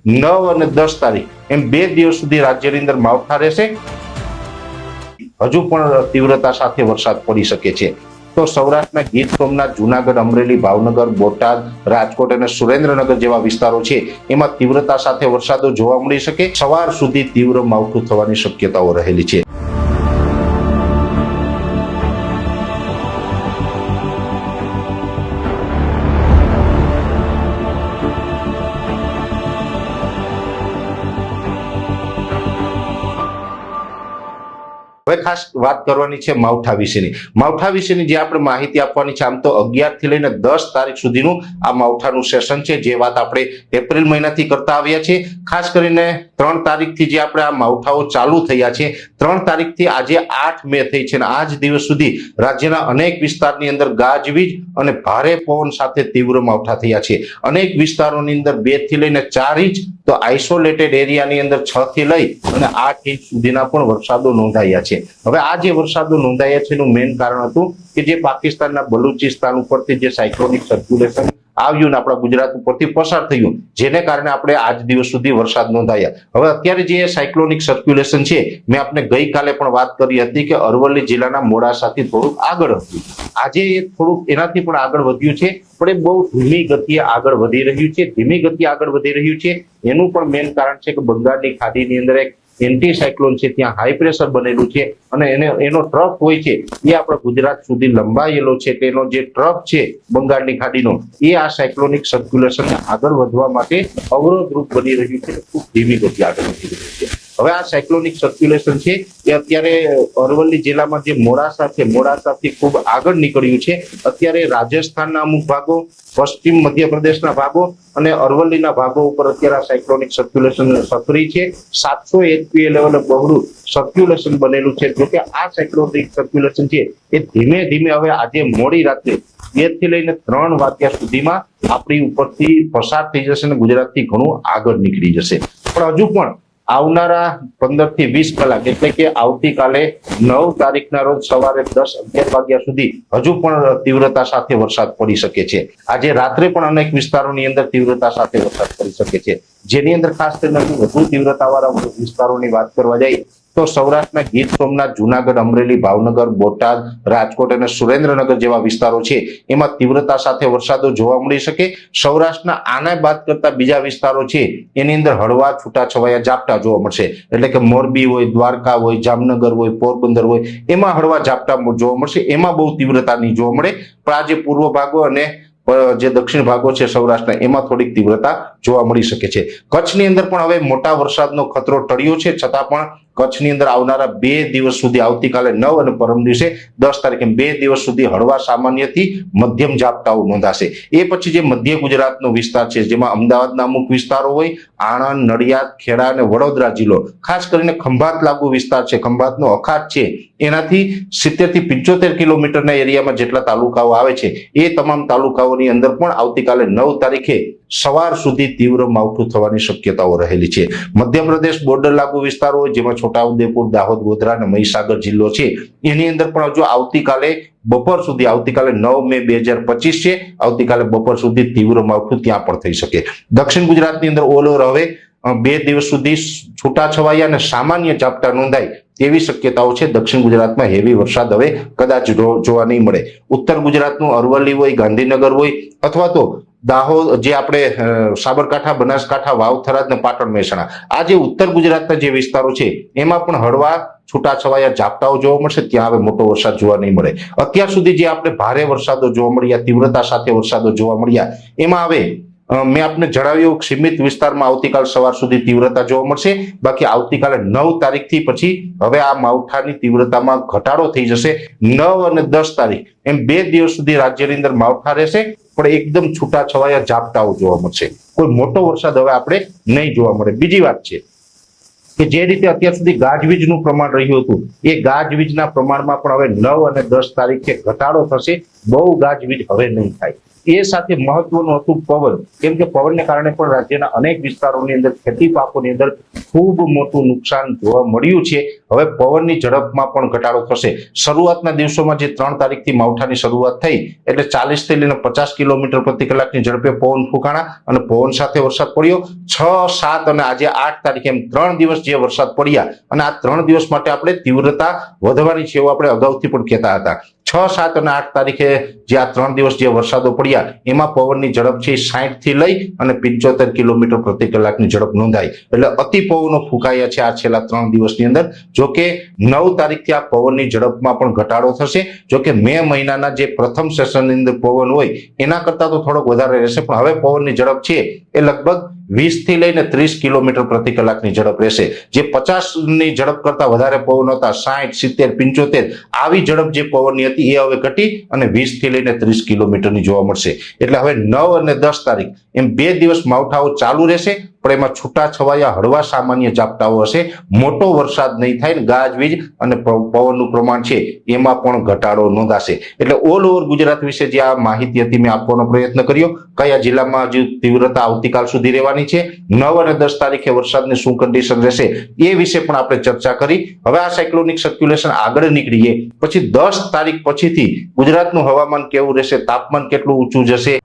9 અને 10 તારીખ એમ 2 દિવસ સુધી રાજ્યની અંદર માવઠા રહેશે। હજુ પણ તીવ્રતા સાથે વરસાદ પડી શકે છે। તો સૌરાષ્ટ્રના ગીર સોમનાથ, જૂનાગઢ, અમરેલી, ભાવનગર, બોટાદ, રાજકોટ અને સુરેન્દ્રનગર જેવા વિસ્તારો છે એમાં તીવ્રતા સાથે વરસાદો જોવા મળી શકે। સવાર સુધી તીવ્ર માવઠું થવાની શક્યતાઓ રહેલી છે। હવે ખાસ વાત કરવાની છે માવઠા વિશેની। માવઠા વિશેની જે આપણે માહિતી આપવાની છે, આમ તો 11 થી લઈને 10 તારીખ સુધીનું આ માવઠાનું સેશન છે, જે વાત આપણે એપ્રિલ મહિનાથી કરતા આવ્યા છીએ। ખાસ કરીને 3 તારીખથી જે આપણે આ માવઠાઓ ચાલુ થયા છે, 3 તારીખથી આજે 8 મે થઈ છે અને આજ દિવસ સુધી રાજ્યના અનેક વિસ્તારની અંદર ગાજવીજ અને ભારે પવન સાથે તીવ્ર માવઠા થયા છે। અનેક વિસ્તારોની અંદર 2 થી લઈને 4 ઇંચ, તો આઇસોલેટેડ એરિયાની અંદર 6 થી લઈ અને 8 ઇંચ સુધીના પણ વરસાદો નોંધાયા છે। હવે આ જે વરસાદો નોંધાયા છે એનું મેઇન કારણ હતું કે જે પાકિસ્તાનના બલુચિસ્તાન ઉપરથી જે સાયક્લોનિક સર્ક્યુલેશન આવ્યું ને આપણા ગુજરાત ઉપરથી પસાર થયું, જેને કારણે આપણે આજ દિવસ સુધી વરસાદ નોંધાયા। હવે અત્યારે જે સાયક્લોનિક સર્ક્યુલેશન છે, મેં આપને ગઈકાલે પણ વાત કરી હતી કે અરવલ્લી જિલ્લાના મોડાસાથી થોડુંક આગળ હતું। આજે એ થોડુંક એનાથી પણ આગળ વધ્યું છે, પણ એ બહુ ધીમી ગતિએ આગળ વધી રહ્યું છે। ધીમી ગતિએ આગળ વધી રહ્યું છે એનું પણ મેઇન કારણ છે કે બંગાળની ખાડીની અંદર એક એન્ટી સાયક્લોન છે, ત્યાં હાઈ પ્રેશર બનેલું છે અને એનો ટ્રફ હોય છે એ આપણા ગુજરાત સુધી લંબાયેલો છે। તેનો જે ટ્રફ છે બંગાળની ખાડીનો, એ આ સાયક્લોનિક સર્ક્યુલેશનને આગળ વધવા માટે અવરોધરૂપ બની રહ્યું છે, ખૂબ ધીમી ગતિ આગળ વધી રહ્યું છે। હવે આ સાયક્લોનિક સર્ક્યુલેશન છે એ અત્યારે અરવલ્લી જિલ્લામાં જે મોડાસા છે, મોડાસાથી ખૂબ આગળ નીકળ્યું છે। અત્યારે રાજસ્થાનના અમુક ભાગો, પશ્ચિમ મધ્યપ્રદેશના ભાગો અને અરવલ્લીના ભાગો ઉપર અત્યારે આ સાયક્લોનિક સર્ક્યુલેશન સક્રિય છે। 700 HPA લેવલે બહોળું સર્ક્યુલેશન બનેલું છે। જોકે આ સાયક્લોનિક સર્ક્યુલેશન છે એ ધીમે ધીમે હવે આજે મોડી રાત્રે 2 થી લઈને 3 વાગ્યા સુધીમાં આપણી ઉપરથી પસાર થઈ જશે અને ગુજરાતથી ઘણું આગળ નીકળી જશે। પણ હજુ પણ આવનારા 15 થી 20 કલાક એટલે કે આવતીકાલે 9 તારીખના રોજ સવારે 10-11 વાગ્યા સુધી હજુ પણ તીવ્રતા સાથે વરસાદ પડી શકે છે। આજે રાત્રે પણ અનેક વિસ્તારોની અંદર તીવ્રતા સાથે વરસાદ પડી શકે છે, જેની અંદર ખાસ કરીને વધુ તીવ્રતાવાળા વિસ્તારોની વાત કરવા જઈએ તો સૌરાષ્ટ્રના ગીર સોમનાથ, જૂનાગઢ, અમરેલી, ભાવનગર, બોટાદ, રાજકોટ અને સુરેન્દ્રનગર જેવા વિસ્તારો છે એમાં તીવ્રતા સાથે વરસાદો જોવા મળી શકે। સૌરાષ્ટ્રના આને બાદ કરતા બીજા વિસ્તારો છે એની અંદર હળવા છૂટાછવાયા ઝાપટા જોવા મળશે, એટલે કે મોરબી હોય, દ્વારકા હોય, જામનગર હોય, પોરબંદર હોય, એમાં હળવા ઝાપટા જોવા મળશે। એમાં બહુ તીવ્રતા નહીં જોવા મળે, પણ આ જે પૂર્વ ભાગો અને જે દક્ષિણ ભાગો છે સૌરાષ્ટ્રના, એમાં થોડીક તીવ્રતા જોવા મળી શકે છે। કચ્છની અંદર પણ હવે મોટા વરસાદનો ખતરો ટળ્યો છે, છતાં પણ કચ્છની અંદર આવનારા 2 દિવસ સુધી, આવતીકાલે 9 અને પરમ દિવસે 10 તારીખે 2 દિવસ સુધી હળવા સામાન્યથી મધ્યમ ઝાપટાઓ નોંધાશે। એ પછી જે મધ્ય ગુજરાતનો વિસ્તાર છે, જેમાં અમદાવાદના અમુક વિસ્તારો હોય, આણંદ, નડિયાદ, ખેડા અને વડોદરા જિલ્લો, ખાસ કરીને ખંભાત લાગુ વિસ્તાર છે, ખંભાતનો અખાત છે, એનાથી 70 થી 75 કિલોમીટરના એરિયામાં જેટલા તાલુકાઓ આવે છે એ તમામ તાલુકાઓની અંદર પણ આવતીકાલે 9 તારીખે સવાર સુધી તીવ્ર માવઠું થવાની શક્યતાઓ રહેલી છે। મધ્યપ્રદેશ બોર્ડર લાગુ વિસ્તારો હોય, જેમાં છોટાઉદેપુર, દાહોદ, ગોધરા અને મહીસાગર જિલ્લો છે, એની અંદર પણ હજુ આવતીકાલે બપોર સુધી, આવતીકાલે 9 મે 2025 છે, આવતીકાલે બપોર સુધી તીવ્ર માવઠું ત્યાં પણ થઈ શકે। દક્ષિણ ગુજરાતની અંદર ઓલ ઓવર હવે 2 દિવસ સુધી છૂટાછવાયા અને સામાન્ય ઝાપટા નોંધાય તેવી શક્યતાઓ છે। દક્ષિણ ગુજરાતમાં હેવી વરસાદ હવે કદાચ જોવા નહીં મળે। ઉત્તર ગુજરાતનું અરવલ્લી હોય, ગાંધીનગર હોય અથવા તો દાહોદ, જે આપણે સાબરકાંઠા, બનાસકાંઠા, વાવ, થરાદ અને પાટણ, મહેસાણા, આ જે ઉત્તર ગુજરાતના જે વિસ્તારો છે એમાં પણ હળવા છૂટાછવાયા ઝાપટાઓ જોવા મળશે, ત્યાં હવે મોટો વરસાદ જોવા નહીં મળે। અત્યાર સુધી જે આપણે ભારે વરસાદો જોવા મળ્યા, તીવ્રતા સાથે વરસાદો જોવા મળ્યા, એમાં હવે મેં આપને જણાવ્યું સીમિત વિસ્તારમાં આવતીકાલ સવાર સુધી તીવ્રતા જોવા મળશે। બાકી આવતીકાલે 9 તારીખથી પછી હવે આ માવઠાની તીવ્રતામાં ઘટાડો થઈ જશે। 9 અને 10 તારીખ એમ 2 દિવસ સુધી રાજ્યની અંદર માવઠા રહેશે, પણ એકદમ છૂટાછવાયા ઝાપટાઓ જોવા મળશે। કોઈ મોટો વરસાદ હવે આપણે નહીં જોવા મળે। બીજી વાત છે કે જે રીતે અત્યાર સુધી ગાજવીજનું પ્રમાણ રહ્યું હતું, એ ગાજવીજના પ્રમાણમાં પણ હવે 9 અને 10 તારીખે ઘટાડો થશે। બહુ ગાજવીજ હવે નહીં થાય। એ સાથે મહત્વનું હતું પવન, કેમ કે પવનને કારણે પણ રાજ્યના અનેક વિસ્તારોની અંદર ખેતી પાકોની અંદર ખૂબ મોટું નુકસાન જોવા મળ્યું છે. હવે પવનની ઝડપમાં પણ ઘટાડો થશે. શરૂઆતના દિવસોમાં જે 3 તારીખથી માવઠાની શરૂઆત થઈ એટલે 40 થી લઈને 50 કિલોમીટર પ્રતિ કલાકની ઝડપે પવન ફૂંકાણા અને પવન સાથે વરસાદ પડ્યો. 6, 7 અને આજે 8 તારીખે એમ 3 દિવસ જે વરસાદ પડ્યા અને આ 3 દિવસ માટે આપણે તીવ્રતા વધવાની છે એવું આપણે અગાઉથી પણ કહેતા હતા. 6, 7 અને 8 તારીખે જે આ 3 દિવસ જે વરસાદો પડ્યા એમાં પવનની ઝડપ છે 60 થી લઈ અને 75 કિલોમીટર પ્રતિ કલાકની ઝડપ નોંધાઈ. એટલે અતિ પવનો ફૂંકાયા છે આ છેલ્લા 3 દિવસની અંદર. જોકે 9 તારીખથી આ પવનની ઝડપમાં પણ ઘટાડો થશે. જોકે મે મહિનાના જે પ્રથમ સેશનની અંદર પવન હોય એના કરતા તો થોડોક વધારે રહેશે, પણ હવે પવનની ઝડપ છે એ લગભગ 20 થી લઈને 30 કિલોમીટર પ્રતિ કલાકની ઝડપ રહેશે. જે 50ની ઝડપ કરતા વધારે પવન હતા, 60, 70, 75 આવી ઝડપ જે પવનની હતી એ હવે ઘટી અને 20 થી લઈને 30 કિલોમીટરની જોવા મળશે. એટલે હવે 9 અને 10 તારીખ એમ 2 દિવસ માવઠાઓ ચાલુ રહેશે, પણ એમાં છૂટા છવાયા હળવા સામાન્ય ઝાપટાઓ હશે. મોટો વરસાદ નહીં થાય ને ગાજવીજ અને પવનનું પ્રમાણ છે એમાં પણ ઘટાડો નોંધાશે. એટલે ઓલ ઓવર ગુજરાત વિશે જે આ માહિતી હતી મેં આપવાનો પ્રયત્ન કર્યો. કયા જિલ્લામાં હજુ તીવ્રતા આવતીકાલ સુધી રહેવાની છે, 9 અને 10 તારીખે વરસાદની શું કન્ડિશન રહેશે એ વિશે પણ આપણે ચર્ચા કરી. હવે આ સાયક્લોનિક સર્ક્યુલેશન આગળ નીકળીએ પછી 10 તારીખ પછીથી ગુજરાતનું હવામાન કેવું રહેશે, તાપમાન કેટલું ઊંચું જશે,